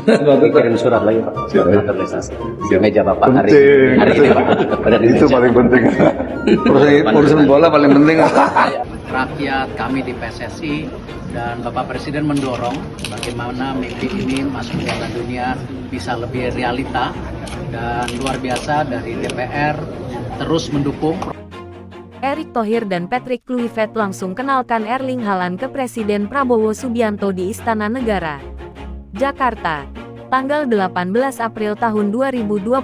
Kirim surat lagi Pak. Naturalisasi. Di meja Bapak hari ini Pak. Itu paling penting. Urusan bola paling penting. Rakyat kami di PSSI dan Bapak Presiden mendorong bagaimana mimpi ini masuk Piala Dunia bisa lebih realita, dan luar biasa dari DPR terus mendukung. Erick Thohir dan Patrick Kluivert langsung kenalkan Erling Haaland ke Presiden Prabowo Subianto di Istana Negara, Jakarta. Tanggal 18 April tahun 2025,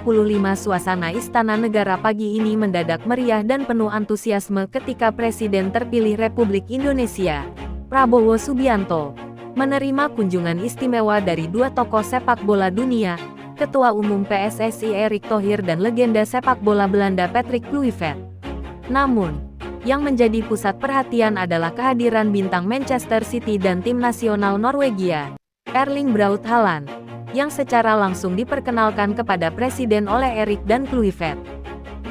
suasana Istana Negara pagi ini mendadak meriah dan penuh antusiasme ketika Presiden terpilih Republik Indonesia, Prabowo Subianto, menerima kunjungan istimewa dari dua tokoh sepak bola dunia, Ketua Umum PSSI Erick Thohir dan legenda sepak bola Belanda Patrick Kluivert. Namun, yang menjadi pusat perhatian adalah kehadiran bintang Manchester City dan tim nasional Norwegia, Erling Braut Haaland, yang secara langsung diperkenalkan kepada Presiden oleh Erick dan Kluivert.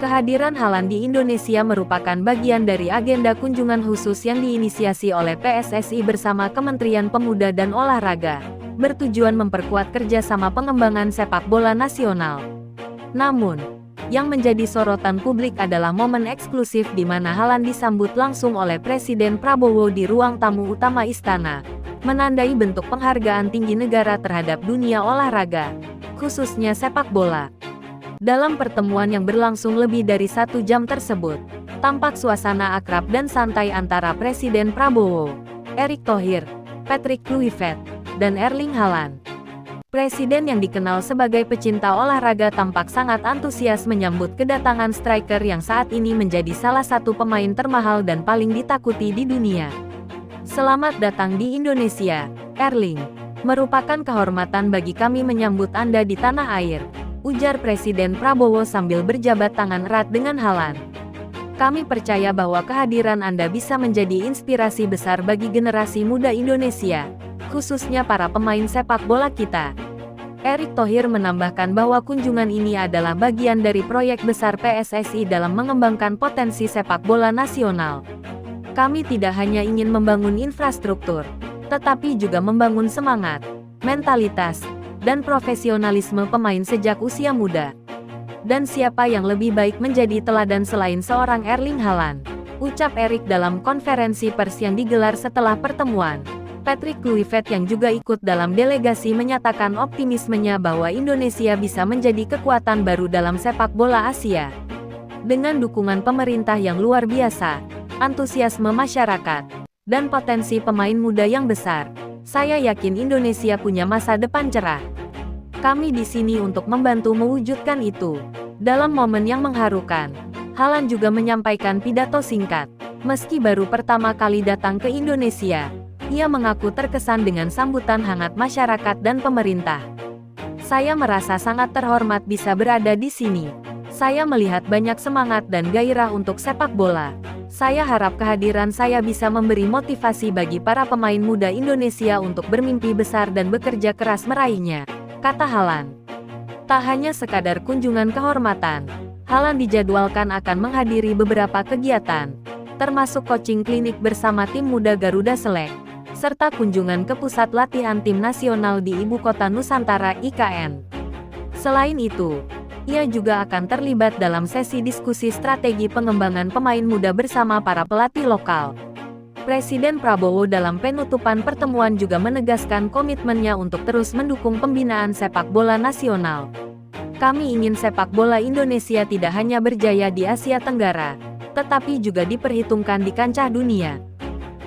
Kehadiran Haaland di Indonesia merupakan bagian dari agenda kunjungan khusus yang diinisiasi oleh PSSI bersama Kementerian Pemuda dan Olahraga, bertujuan memperkuat kerjasama pengembangan sepak bola nasional. Namun, yang menjadi sorotan publik adalah momen eksklusif di mana Haaland disambut langsung oleh Presiden Prabowo di ruang tamu utama istana, menandai bentuk penghargaan tinggi negara terhadap dunia olahraga, khususnya sepak bola. Dalam pertemuan yang berlangsung lebih dari 1 jam tersebut, tampak suasana akrab dan santai antara Presiden Prabowo, Erick Thohir, Patrick Kluivert, dan Erling Haaland. Presiden yang dikenal sebagai pecinta olahraga tampak sangat antusias menyambut kedatangan striker yang saat ini menjadi salah satu pemain termahal dan paling ditakuti di dunia. Selamat datang di Indonesia, Erling. Merupakan kehormatan bagi kami menyambut Anda di tanah air, ujar Presiden Prabowo sambil berjabat tangan erat dengan Haaland. Kami percaya bahwa kehadiran Anda bisa menjadi inspirasi besar bagi generasi muda Indonesia, khususnya para pemain sepak bola kita. Erick Thohir menambahkan bahwa kunjungan ini adalah bagian dari proyek besar PSSI dalam mengembangkan potensi sepak bola nasional. Kami tidak hanya ingin membangun infrastruktur, tetapi juga membangun semangat, mentalitas, dan profesionalisme pemain sejak usia muda. Dan siapa yang lebih baik menjadi teladan selain seorang Erling Haaland, ucap Erick dalam konferensi pers yang digelar setelah pertemuan. Patrick Kluivert yang juga ikut dalam delegasi menyatakan optimismenya bahwa Indonesia bisa menjadi kekuatan baru dalam sepak bola Asia. Dengan dukungan pemerintah yang luar biasa, antusiasme masyarakat, dan potensi pemain muda yang besar, saya yakin Indonesia punya masa depan cerah. Kami di sini untuk membantu mewujudkan itu. Dalam momen yang mengharukan, Haaland juga menyampaikan pidato singkat. Meski baru pertama kali datang ke Indonesia, ia mengaku terkesan dengan sambutan hangat masyarakat dan pemerintah. Saya merasa sangat terhormat bisa berada di sini. Saya melihat banyak semangat dan gairah untuk sepak bola. Saya harap kehadiran saya bisa memberi motivasi bagi para pemain muda Indonesia untuk bermimpi besar dan bekerja keras meraihnya, kata Haaland. Tak hanya sekadar kunjungan kehormatan, Haaland dijadwalkan akan menghadiri beberapa kegiatan, termasuk coaching klinik bersama tim muda Garuda Select, serta kunjungan ke pusat latihan tim nasional di Ibu Kota Nusantara (IKN). Selain itu, ia juga akan terlibat dalam sesi diskusi strategi pengembangan pemain muda bersama para pelatih lokal. Presiden Prabowo dalam penutupan pertemuan juga menegaskan komitmennya untuk terus mendukung pembinaan sepak bola nasional. Kami ingin sepak bola Indonesia tidak hanya berjaya di Asia Tenggara, tetapi juga diperhitungkan di kancah dunia.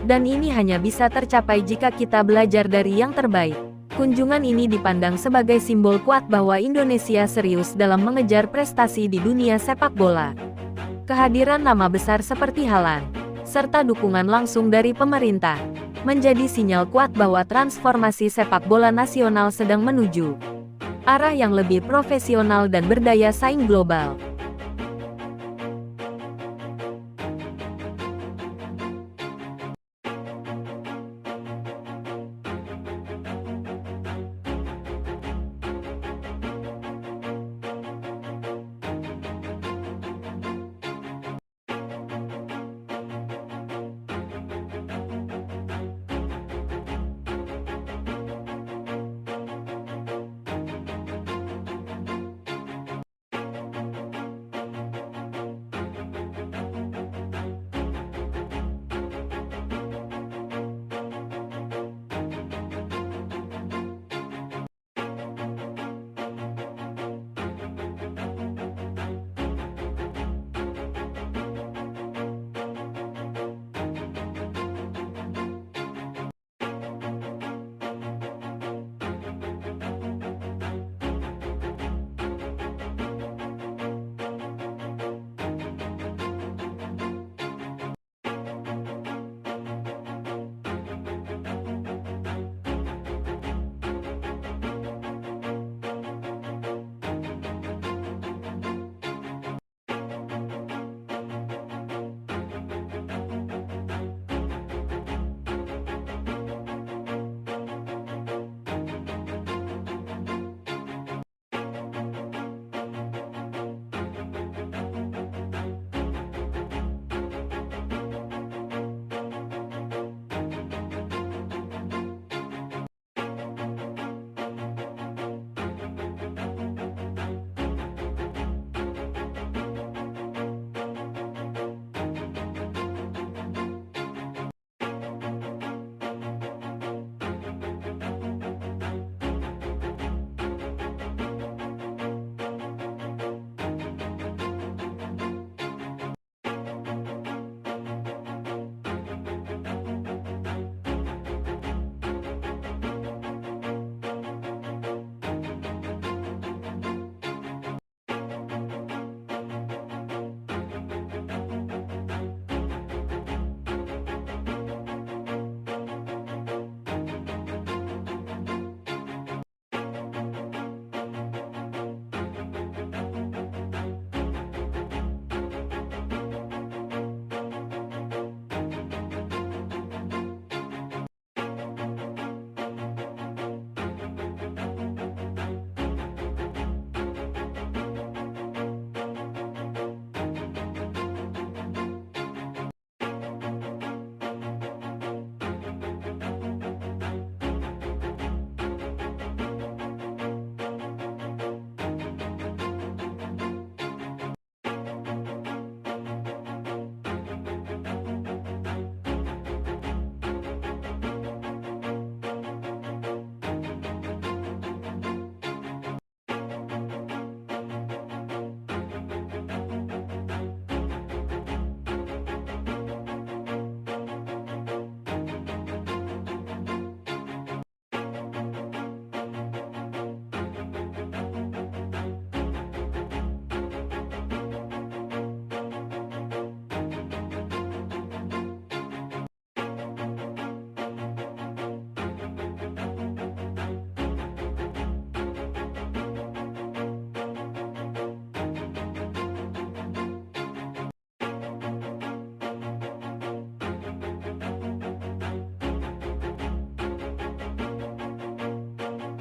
Dan ini hanya bisa tercapai jika kita belajar dari yang terbaik. Kunjungan ini dipandang sebagai simbol kuat bahwa Indonesia serius dalam mengejar prestasi di dunia sepak bola. Kehadiran nama besar seperti Haaland, serta dukungan langsung dari pemerintah, menjadi sinyal kuat bahwa transformasi sepak bola nasional sedang menuju arah yang lebih profesional dan berdaya saing global.